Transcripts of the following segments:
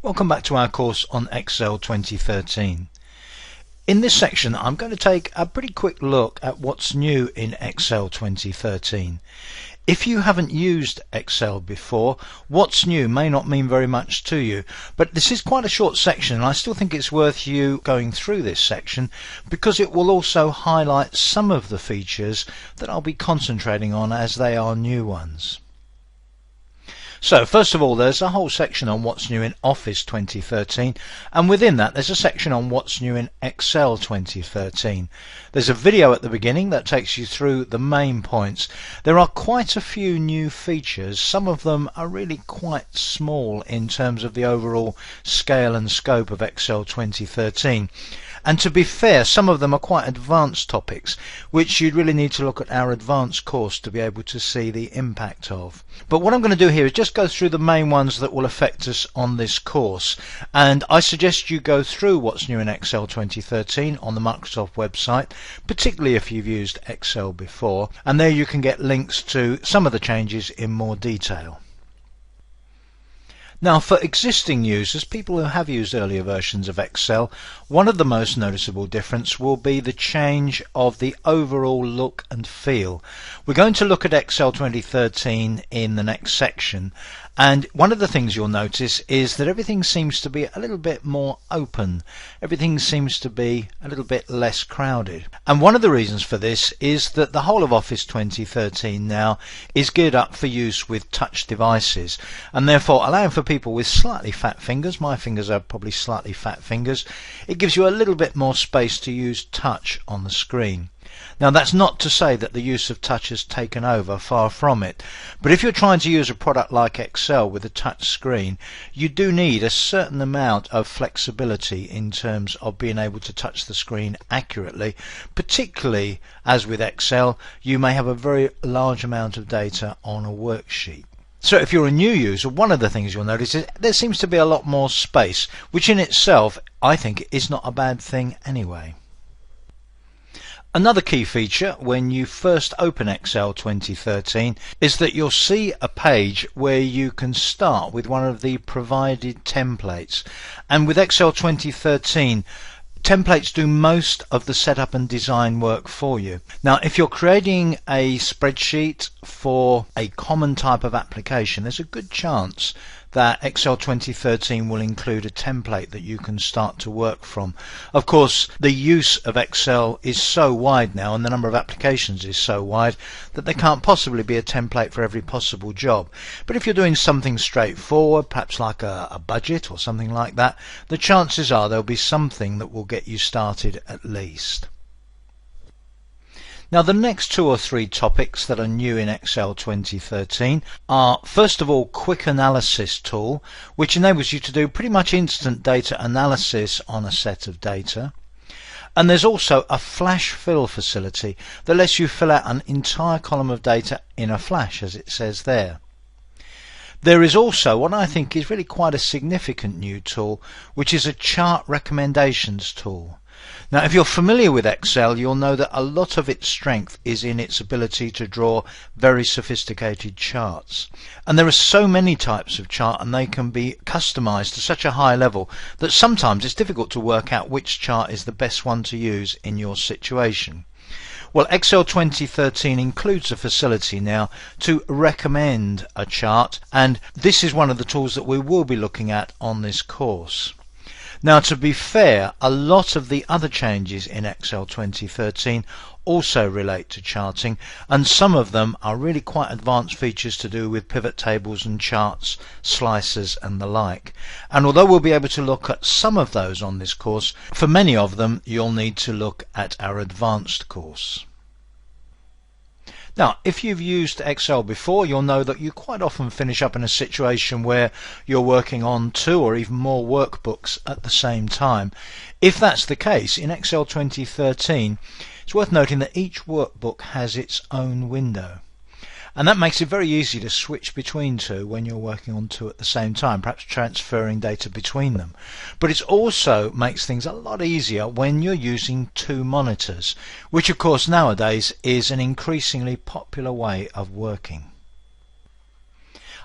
Welcome back to our course on Excel 2013. In this section I'm going to take a pretty quick look at what's new in Excel 2013. If you haven't used Excel before, what's new may not mean very much to you, but this is quite a short section and I still think it's worth you going through this section because it will also highlight some of the features that I'll be concentrating on as they are new ones. So first of all, there's a whole section on what's new in Office 2013, and within that there's a section on what's new in Excel 2013. There's a video at the beginning that takes you through the main points. There are quite a few new features. Some of them are really quite small in terms of the overall scale and scope of Excel 2013. And to be fair, some of them are quite advanced topics, which you'd really need to look at our advanced course to be able to see the impact of. But what I'm going to do here is just go through the main ones that will affect us on this course. And I suggest you go through what's new in Excel 2013 on the Microsoft website, particularly if you've used Excel before. And there you can get links to some of the changes in more detail. Now, for existing users, people who have used earlier versions of Excel, one of the most noticeable difference will be the change of the overall look and feel. We're going to look at Excel 2013 in the next section, and one of the things you'll notice is that everything seems to be a little bit more open. Everything seems to be a little bit less crowded. And one of the reasons for this is that the whole of Office 2013 now is geared up for use with touch devices, and therefore allowing for people with slightly fat fingers, my fingers are probably slightly fat fingers, it gives you a little bit more space to use touch on the screen. Now, that's not to say that the use of touch has taken over, far from it, but if you're trying to use a product like Excel with a touch screen, you do need a certain amount of flexibility in terms of being able to touch the screen accurately, particularly as with Excel you may have a very large amount of data on a worksheet. So if you're a new user, one of the things you'll notice is there seems to be a lot more space, which in itself I think is not a bad thing anyway. Another key feature when you first open Excel 2013 is that you'll see a page where you can start with one of the provided templates. And with Excel 2013, templates do most of the setup and design work for you. Now, if you're creating a spreadsheet for a common type of application, there's a good chance that Excel 2013 will include a template that you can start to work from. Of course, the use of Excel is so wide now and the number of applications is so wide that there can't possibly be a template for every possible job. But if you're doing something straightforward, perhaps like a budget or something like that, the chances are there'll be something that will get you started at least. Now, the next two or three topics that are new in Excel 2013 are, first of all, Quick Analysis tool, which enables you to do pretty much instant data analysis on a set of data. And there's also a flash fill facility that lets you fill out an entire column of data in a flash, as it says there. There is also what I think is really quite a significant new tool, which is a chart recommendations tool. Now, if you're familiar with Excel, you'll know that a lot of its strength is in its ability to draw very sophisticated charts. And there are so many types of chart and they can be customized to such a high level that sometimes it's difficult to work out which chart is the best one to use in your situation. Well, Excel 2013 includes a facility now to recommend a chart, and this is one of the tools that we will be looking at on this course. Now, to be fair, a lot of the other changes in Excel 2013 also relate to charting, and some of them are really quite advanced features to do with pivot tables and charts, slicers and the like. And although we'll be able to look at some of those on this course, for many of them you'll need to look at our advanced course. Now, if you've used Excel before, you'll know that you quite often finish up in a situation where you're working on 2 or even more workbooks at the same time. If that's the case, in Excel 2013, it's worth noting that each workbook has its own window. And that makes it very easy to switch between two when you're working on two at the same time, perhaps transferring data between them. But it also makes things a lot easier when you're using two monitors, which of course nowadays is an increasingly popular way of working.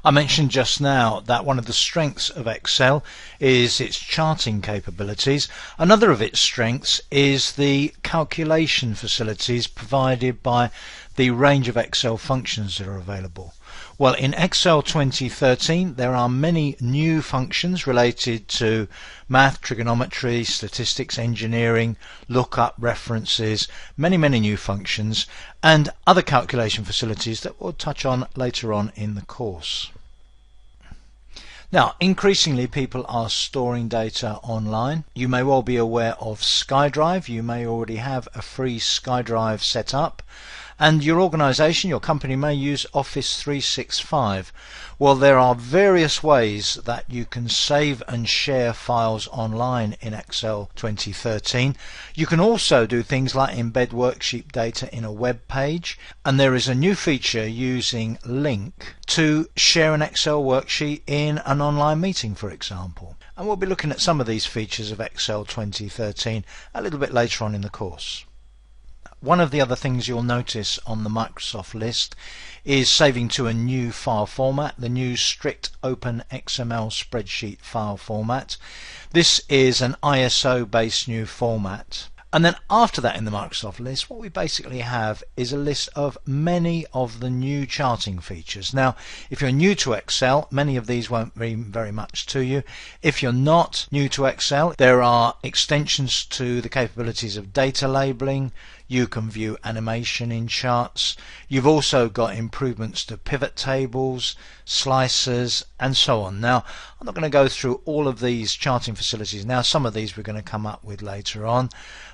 I mentioned just now that one of the strengths of Excel is its charting capabilities. Another of its strengths is the calculation facilities provided by the range of Excel functions that are available. Well, in Excel 2013 there are many new functions related to math, trigonometry, statistics, engineering, lookup, references, many new functions, and other calculation facilities that we'll touch on later on in the course. Now, increasingly people are storing data online. You may well be aware of SkyDrive. You may already have a free SkyDrive set up, and your organization, your company, may use Office 365. Well, there are various ways that you can save and share files online in Excel 2013. You can also do things like embed worksheet data in a web page, and there is a new feature using Link to share an Excel worksheet in an online meeting, for example. And we'll be looking at some of these features of Excel 2013 a little bit later on in the course. One of the other things you'll notice on the Microsoft list is saving to a new file format, the new strict open XML spreadsheet file format. This is an ISO based new format. And then after that in the Microsoft list, what we basically have is a list of many of the new charting features. Now, if you're new to Excel, many of these won't mean very much to you. If you're not new to Excel, there are extensions to the capabilities of data labeling. You can view animation in charts. You've also got improvements to pivot tables, slicers, and so on. Now, I'm not going to go through all of these charting facilities now. Some of these we're going to come up with later on.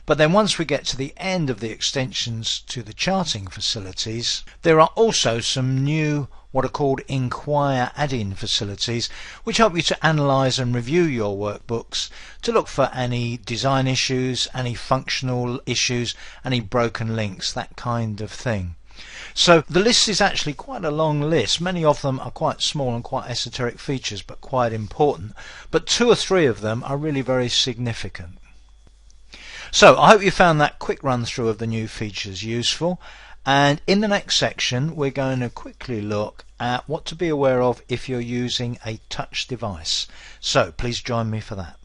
But then once we get to the end of the extensions to the charting facilities, there are also some new what are called Inquire add-in facilities, which help you to analyze and review your workbooks to look for any design issues, any functional issues, any broken links, that kind of thing. So the list is actually quite a long list. Many of them are quite small and quite esoteric features, but quite important. But 2 or 3 of them are really very significant. So I hope you found that quick run through of the new features useful, and in the next section we're going to quickly look at what to be aware of if you're using a touch device. So please join me for that.